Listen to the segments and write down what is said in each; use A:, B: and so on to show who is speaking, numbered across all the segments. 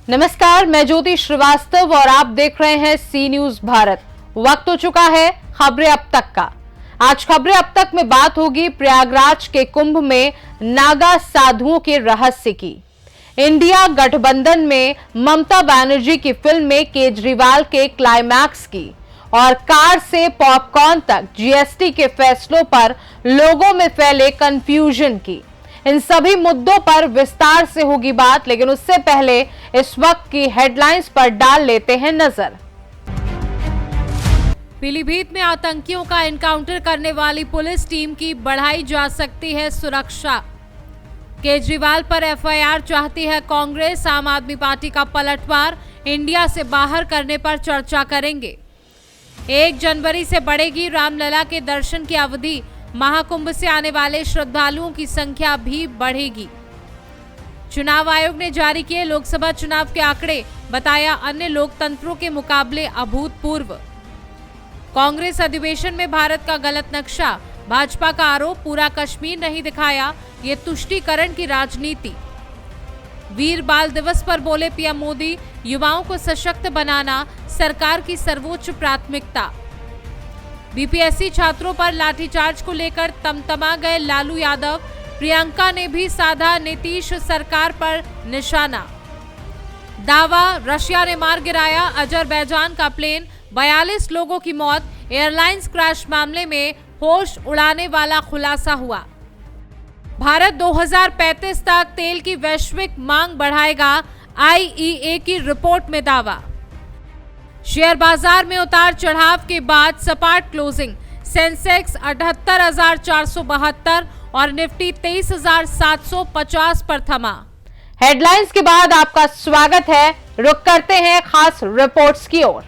A: नमस्कार, मैं ज्योति श्रीवास्तव और आप देख रहे हैं सी न्यूज भारत। वक्त हो चुका है खबरें अब तक का। आज खबरें अब तक में बात होगी प्रयागराज के कुंभ में नागा साधुओं के रहस्य की, इंडिया गठबंधन में ममता बनर्जी की फिल्म में केजरीवाल के क्लाइमैक्स की और कार से पॉपकॉर्न तक जीएसटी के फैसलों पर लोगों में फैले कंफ्यूजन की। इन सभी मुद्दों पर विस्तार से होगी बात, लेकिन उससे पहले इस वक्त की हेडलाइंस पर डाल लेते हैं नजर।
B: पीलीभीत में आतंकियों का एनकाउंटर करने वाली पुलिस टीम की बढ़ाई जा सकती है सुरक्षा। केजरीवाल पर एफआईआर चाहती है कांग्रेस। आम आदमी पार्टी का पलटवार, इंडिया से बाहर करने पर चर्चा करेंगे। 1 जनवरी से बढ़ेगी रामलला के दर्शन की अवधि। महाकुंभ से आने वाले श्रद्धालुओं की संख्या भी बढ़ेगी। चुनाव आयोग ने जारी किए लोकसभा चुनाव के आंकड़े, बताया अन्य लोकतंत्रों के मुकाबले अभूतपूर्व। कांग्रेस अधिवेशन में भारत का गलत नक्शा, भाजपा का आरोप पूरा कश्मीर नहीं दिखाया, ये तुष्टीकरण की राजनीति। वीर बाल दिवस पर बोले पीएम मोदी, युवाओं को सशक्त बनाना सरकार की सर्वोच्च प्राथमिकता। बीपीएससी छात्रों पर लाठीचार्ज को लेकर तमतमा गए लालू यादव, प्रियंका ने भी साधा नीतीश सरकार पर निशाना। दावा, रशिया ने मार गिराया अजरबैजान का प्लेन, 42 लोगों की मौत। एयरलाइंस क्रैश मामले में होश उड़ाने वाला खुलासा हुआ। भारत 2035 तक तेल की वैश्विक मांग बढ़ाएगा, आईईए की रिपोर्ट में दावा। शेयर बाजार में उतार चढ़ाव के बाद सपाट क्लोजिंग, सेंसेक्स 78,472 और निफ्टी 23,750 पर थमा।
A: हेडलाइंस के बाद आपका स्वागत है। रुक करते हैं खास रिपोर्ट्स की ओर।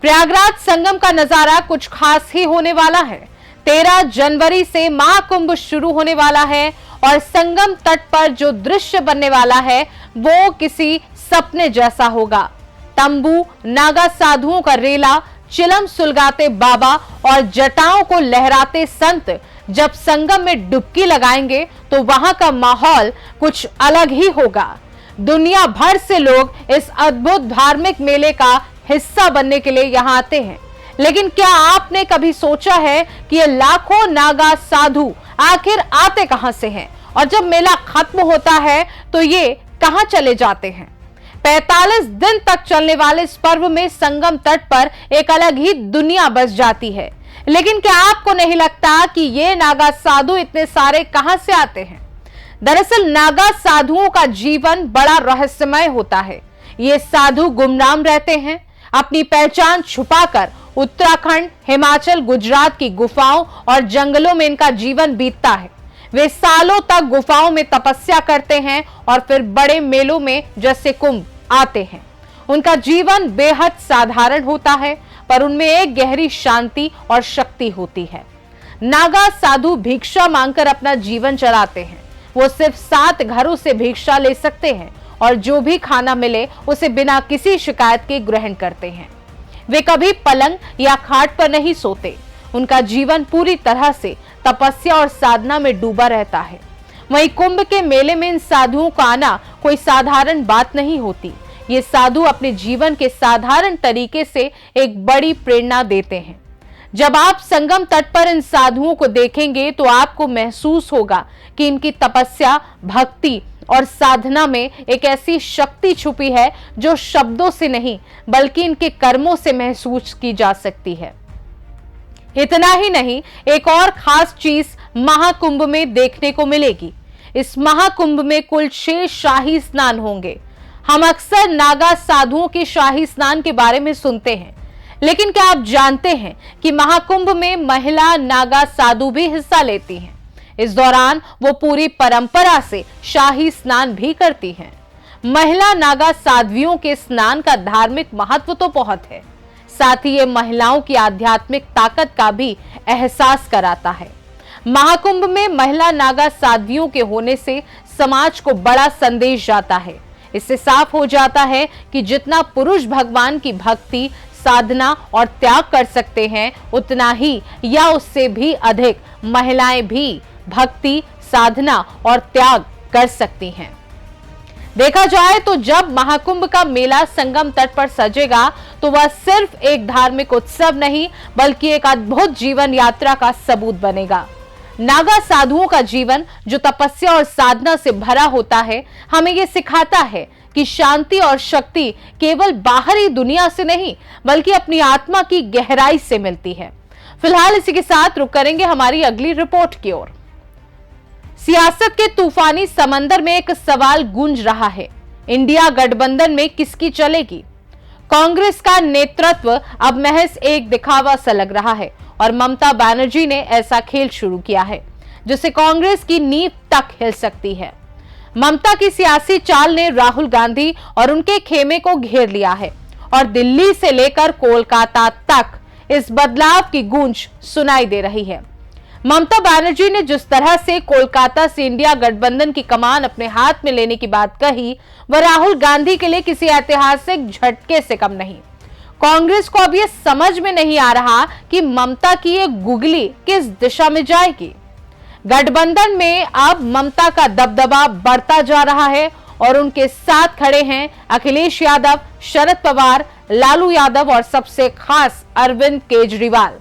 A: प्रयागराज संगम का नजारा कुछ खास ही होने वाला है। 13 जनवरी से महाकुंभ शुरू होने वाला है और संगम तट पर जो दृश्य बनने वाला है वो किसी सपने जैसा होगा। तंबू, नागा साधुओं का रेला, चिलम सुलगाते बाबा और जटाओं को लहराते संत जब संगम में डुबकी लगाएंगे तो वहां का माहौल कुछ अलग ही होगा। दुनिया भर से लोग इस अद्भुत धार्मिक मेले का हिस्सा बनने के लिए यहां आते हैं। लेकिन क्या आपने कभी सोचा है कि ये लाखों नागा साधु आखिर आते कहां से हैं और जब मेला खत्म होता है तो ये कहां चले जाते हैं? 45 दिन तक चलने वाले इस पर्व में संगम तट पर एक अलग ही दुनिया बस जाती है। लेकिन क्या आपको नहीं लगता कि ये नागा साधु इतने सारे कहां से आते हैं? दरअसल नागा साधुओं का जीवन बड़ा रहस्यमय होता है। ये साधु गुमनाम रहते हैं, अपनी पहचान छुपाकर उत्तराखंड, हिमाचल, गुजरात की गुफाओं और जंगलों में इनका जीवन बीतता है। वे सालों तक गुफाओं में तपस्या करते हैं और फिर बड़े मेलों में जैसे कुंभ आते हैं। उनका जीवन बेहद साधारण होता है, पर उनमें एक गहरी शांति और शक्ति होती है। नागा साधु भिक्षा मांगकर अपना जीवन चलाते हैं। वो सिर्फ 7 घरों से भिक्षा ले सकते हैं और जो भी खाना मिले उसे बिना किसी शिकायत के ग्रहण करते हैं। वे कभी पलंग या खाट पर नहीं सोते। उनका जीवन पूरी तरह से तपस्या और साधना में डूबा रहता है। वहीं कुंभ के मेले में इन साधुओं का आना कोई साधारण बात नहीं होती। ये साधु अपने जीवन के साधारण तरीके से एक बड़ी प्रेरणा देते हैं। जब आप संगम तट पर इन साधुओं को देखेंगे तो आपको महसूस होगा कि इनकी तपस्या, भक्ति और साधना में एक ऐसी शक्ति छुपी है जो शब्दों से नहीं बल्कि इनके कर्मों से महसूस की जा सकती है। इतना ही नहीं, एक और खास चीज महाकुंभ में देखने को मिलेगी। इस महाकुंभ में कुल 6 शाही स्नान होंगे। हम अक्सर नागा साधुओं के शाही स्नान के बारे में सुनते हैं, लेकिन क्या आप जानते हैं कि महाकुंभ में महिला नागा साधु भी हिस्सा लेती हैं? इस दौरान वो पूरी परंपरा से शाही स्नान भी करती हैं। महिला नागा साध्वियों के स्नान का धार्मिक महत्व तो बहुत है, साथ ही ये महिलाओं की आध्यात्मिक ताकत का भी एहसास कराता है। महाकुंभ में महिला नागा साध्वियों के होने से समाज को बड़ा संदेश जाता है। इससे साफ हो जाता है कि जितना पुरुष भगवान की भक्ति, साधना और त्याग कर सकते हैं, उतना ही या उससे भी अधिक महिलाएं भी भक्ति, साधना और त्याग कर सकती हैं। देखा जाए तो जब महाकुंभ का मेला संगम तट पर सजेगा तो वह सिर्फ एक धार्मिक उत्सव नहीं बल्कि एक अद्भुत जीवन यात्रा का सबूत बनेगा। नागा साधुओं का जीवन जो तपस्या और साधना से भरा होता है हमें यह सिखाता है कि शांति और शक्ति केवल बाहरी दुनिया से नहीं बल्कि अपनी आत्मा की गहराई से मिलती है। फिलहाल इसी के साथ रुक करेंगे हमारी अगली रिपोर्ट की ओर। सियासत के तूफानी समंदर में एक सवाल गूंज रहा है, इंडिया गठबंधन में किसकी चलेगी? कांग्रेस का नेतृत्व अब महज एक दिखावा सा लग रहा है और ममता बनर्जी ने ऐसा खेल शुरू किया है जिससे कांग्रेस की नींव तक हिल सकती है। ममता की सियासी चाल ने राहुल गांधी और उनके खेमे को घेर लिया है और दिल्ली से लेकर कोलकाता तक इस बदलाव की गूंज सुनाई दे रही है। ममता बनर्जी ने जिस तरह से कोलकाता से इंडिया गठबंधन की कमान अपने हाथ में लेने की बात कही वह राहुल गांधी के लिए किसी ऐतिहासिक झटके से कम नहीं। कांग्रेस को अब यह समझ में नहीं आ रहा कि ममता की ये गुगली किस दिशा में जाएगी। गठबंधन में अब ममता का दबदबा बढ़ता जा रहा है और उनके साथ खड़े हैं अखिलेश यादव, शरद पवार, लालू यादव और सबसे खास अरविंद केजरीवाल।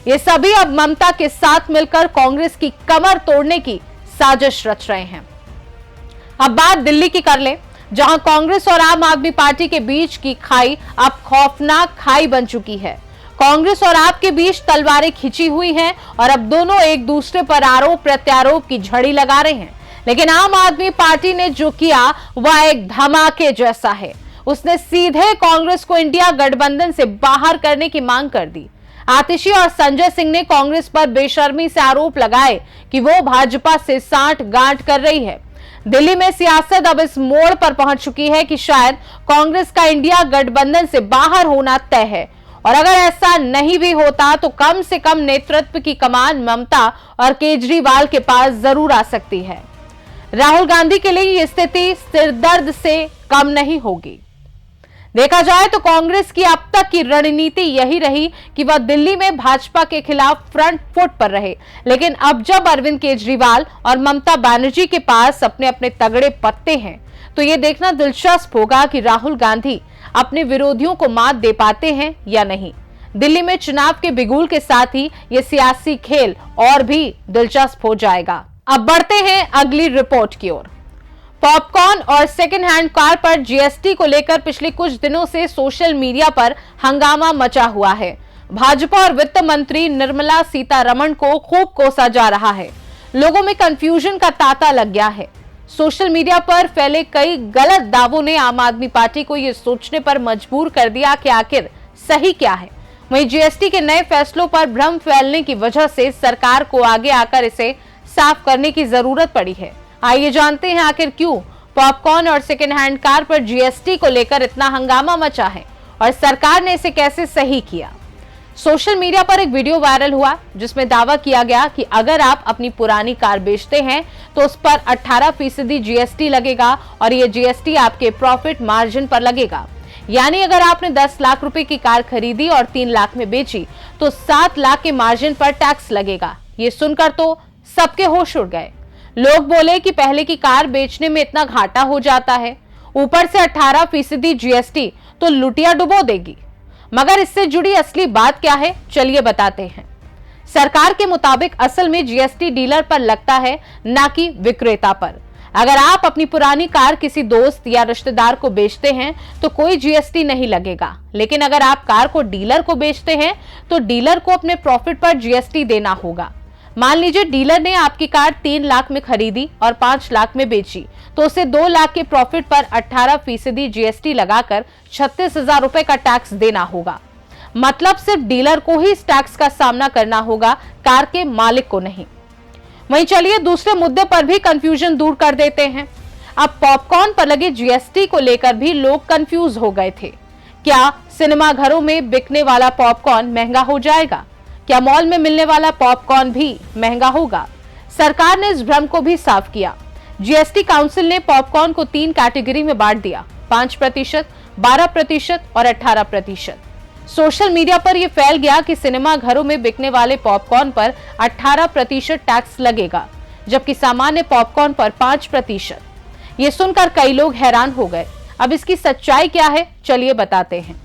A: ये सभी अब ममता के साथ मिलकर कांग्रेस की कमर तोड़ने की साजिश रच रहे हैं। अब बात दिल्ली की कर ले, जहां कांग्रेस और आम आदमी पार्टी के बीच की खाई अब खौफनाक खाई बन चुकी है। कांग्रेस और आप के बीच तलवारें खिंची हुई हैं और अब दोनों एक दूसरे पर आरोप प्रत्यारोप की झड़ी लगा रहे हैं। लेकिन आम आदमी पार्टी ने जो किया वह एक धमाके जैसा है। उसने सीधे कांग्रेस को इंडिया गठबंधन से बाहर करने की मांग कर दी। आतिशी और संजय सिंह ने कांग्रेस पर बेशर्मी से आरोप लगाए कि वो भाजपा से सांठ-गांठ कर रही है। दिल्ली में सियासत अब इस मोड़ पर पहुंच चुकी है कि शायद कांग्रेस का इंडिया गठबंधन से बाहर होना तय है और अगर ऐसा नहीं भी होता तो कम से कम नेतृत्व की कमान ममता और केजरीवाल के पास जरूर आ सकती है। राहुल गांधी के लिए यह स्थिति सिरदर्द से कम नहीं होगी। देखा जाए तो कांग्रेस की अब तक की रणनीति यही रही कि वह दिल्ली में भाजपा के खिलाफ फ्रंट फुट पर रहे, लेकिन अब जब अरविंद केजरीवाल और ममता बनर्जी के पास अपने अपने तगड़े पत्ते हैं तो यह देखना दिलचस्प होगा कि राहुल गांधी अपने विरोधियों को मात दे पाते हैं या नहीं। दिल्ली में चुनाव के बिगुल के साथ ही यह सियासी खेल और भी दिलचस्प हो जाएगा। अब बढ़ते हैं अगली रिपोर्ट की ओर। पॉपकॉर्न और सेकेंड हैंड कार पर जीएसटी को लेकर पिछले कुछ दिनों से सोशल मीडिया पर हंगामा मचा हुआ है। भाजपा और वित्त मंत्री निर्मला सीतारमण को खूब कोसा जा रहा है। लोगों में कंफ्यूजन का तांता लग गया है। सोशल मीडिया पर फैले कई गलत दावों ने आम आदमी पार्टी को यह सोचने पर मजबूर कर दिया कि आखिर सही क्या है। वहीं जीएसटी के नए फैसलों पर भ्रम फैलने की वजह से सरकार को आगे आकर इसे साफ करने की जरूरत पड़ी है। आइए जानते हैं आखिर क्यों पॉपकॉर्न और सेकेंड हैंड कार पर जीएसटी को लेकर इतना हंगामा मचा है और सरकार ने इसे कैसे सही किया। सोशल मीडिया पर एक वीडियो वायरल हुआ जिसमें दावा किया गया कि अगर आप अपनी पुरानी कार बेचते हैं तो उस पर 18% जीएसटी लगेगा और ये जीएसटी आपके प्रॉफिट मार्जिन पर लगेगा। यानी अगर आपने 10 लाख रुपए की कार खरीदी और 3 लाख में बेची तो 7 लाख के मार्जिन पर टैक्स लगेगा। ये सुनकर तो सबके होश उड़ गए। लोग बोले कि पहले की कार बेचने में इतना घाटा हो जाता है, ऊपर से 18% जीएसटी तो लुटिया डुबो देगी। मगर इससे जुड़ी असली बात क्या है, चलिए बताते हैं। सरकार के मुताबिक असल में जीएसटी डीलर पर लगता है, ना कि विक्रेता पर। अगर आप अपनी पुरानी कार किसी दोस्त या रिश्तेदार को बेचते हैं तो कोई जीएसटी नहीं लगेगा, लेकिन अगर आप कार को डीलर को बेचते हैं तो डीलर को अपने प्रॉफिट पर जीएसटी देना होगा। मान लीजिए डीलर ने आपकी कार 3 लाख में खरीदी और 5 लाख में बेची तो उसे 2 लाख के प्रॉफिट पर 18% जीएसटी लगाकर 36,000 रुपए का टैक्स देना होगा। मतलब सिर्फ डीलर को ही इस टैक्स का सामना करना होगा, कार के मालिक को नहीं। वहीं चलिए दूसरे मुद्दे पर भी कंफ्यूजन दूर कर देते हैं। अब पॉपकॉर्न पर लगे जीएसटी को लेकर भी लोग कंफ्यूज हो गए थे। क्या सिनेमा घरों में बिकने वाला पॉपकॉर्न महंगा हो जाएगा? क्या मॉल में मिलने वाला पॉपकॉर्न भी महंगा होगा? सरकार ने इस भ्रम को भी साफ किया। जीएसटी काउंसिल ने पॉपकॉर्न को 3 कैटेगरी में बांट दिया, 5%, 12% और 18%। सोशल मीडिया पर यह फैल गया कि सिनेमा घरों में बिकने वाले पॉपकॉर्न पर 18% टैक्स लगेगा, जबकि सामान्य पॉपकॉर्न पर 5%। ये सुनकर कई लोग हैरान हो गए। अब इसकी सच्चाई क्या है, चलिए बताते हैं।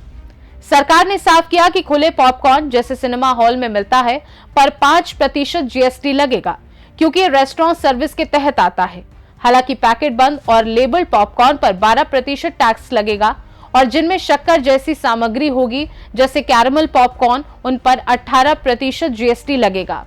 A: सरकार ने साफ किया कि खुले पॉपकॉर्न जैसे सिनेमा हॉल में मिलता है पर 5% जीएसटी लगेगा, क्योंकि ये रेस्टोरेंट सर्विस के तहत आता है। हालांकि पैकेट बंद और लेबल पॉपकॉर्न पर 12% टैक्स लगेगा और जिनमें शक्कर जैसी सामग्री होगी जैसे कैरमल पॉपकॉर्न, उन पर 18% जीएसटी लगेगा।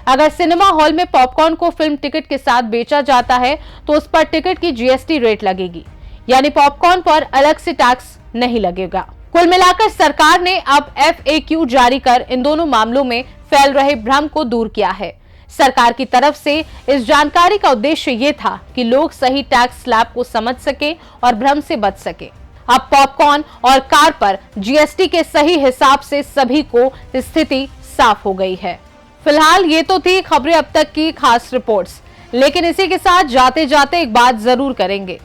A: अगर सिनेमा हॉल में पॉपकॉर्न को फिल्म टिकट के साथ बेचा जाता है तो उस पर टिकट की जीएसटी रेट लगेगी, यानी पॉपकॉर्न पर अलग से टैक्स नहीं लगेगा। कुल मिलाकर सरकार ने अब FAQ जारी कर इन दोनों मामलों में फैल रहे भ्रम को दूर किया है। सरकार की तरफ से इस जानकारी का उद्देश्य ये था कि लोग सही टैक्स स्लैब को समझ सके और भ्रम से बच सके। अब पॉपकॉर्न और कार पर जीएसटी के सही हिसाब से सभी को स्थिति साफ हो गई है। फिलहाल ये तो थी खबरें अब तक की खास रिपोर्ट्स, लेकिन इसी के साथ जाते जाते एक बात जरूर करेंगे।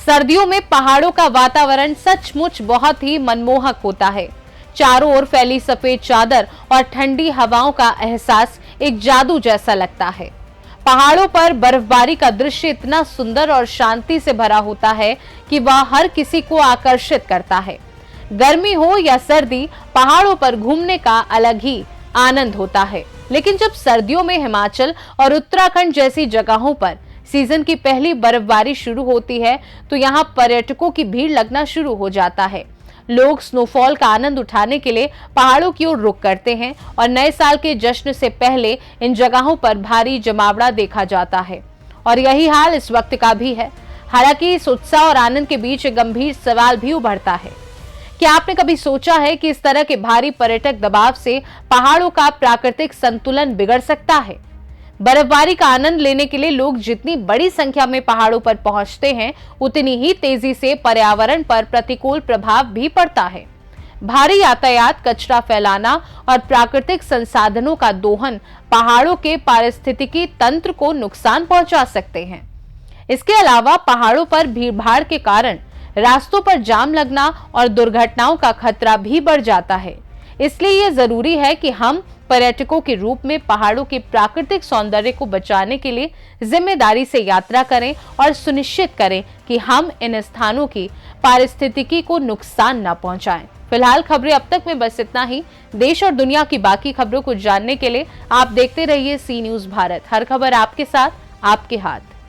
A: सर्दियों में पहाड़ों का वातावरण सचमुच बहुत ही मनमोहक होता है। चारों ओर फैली सफेद चादर और ठंडी हवाओं का एहसास एक जादू जैसा लगता है। पहाड़ों पर बर्फबारी का दृश्य इतना सुंदर और शांति से भरा होता है कि वह हर किसी को आकर्षित करता है। गर्मी हो या सर्दी, पहाड़ों पर घूमने का अलग ही आनंद होता है। लेकिन जब सर्दियों में हिमाचल और उत्तराखंड जैसी जगहों पर सीजन की पहली बर्फबारी शुरू होती है तो यहाँ पर्यटकों की भीड़ लगना शुरू हो जाता है। लोग स्नोफॉल का आनंद उठाने के लिए पहाड़ों की ओर रुख करते हैं और नए साल के जश्न से पहले इन जगहों पर भारी जमावड़ा देखा जाता है और यही हाल इस वक्त का भी है। हालांकि इस उत्साह और आनंद के बीच एक गंभीर सवाल भी उभरता है। क्या आपने कभी सोचा है कि इस तरह के भारी पर्यटक दबाव से पहाड़ों का प्राकृतिक संतुलन बिगड़ सकता है? बर्फबारी का आनंद लेने के लिए लोग जितनी बड़ी संख्या में पहाड़ों पर पहुंचते हैं, उतनी ही तेजी से पर्यावरण पर प्रतिकूल प्रभाव भी पड़ता है। भारी यातायात, कचरा फैलाना और प्राकृतिक संसाधनों का दोहन पहाड़ों के पारिस्थितिकी तंत्र को नुकसान पहुंचा सकते हैं। इसके अलावा पहाड़ों पर भीड़भाड़ के कारण रास्तों पर जाम लगना और दुर्घटनाओं का खतरा भी बढ़ जाता है। इसलिए यह जरूरी है कि हम पर्यटकों के रूप में पहाड़ों के प्राकृतिक सौंदर्य को बचाने के लिए जिम्मेदारी से यात्रा करें और सुनिश्चित करें कि हम इन स्थानों की पारिस्थितिकी को नुकसान न पहुंचाएं। फिलहाल खबरें अब तक में बस इतना ही। देश और दुनिया की बाकी खबरों को जानने के लिए आप देखते रहिए सी न्यूज़ भारत। हर खबर आपके साथ, आपके हाथ।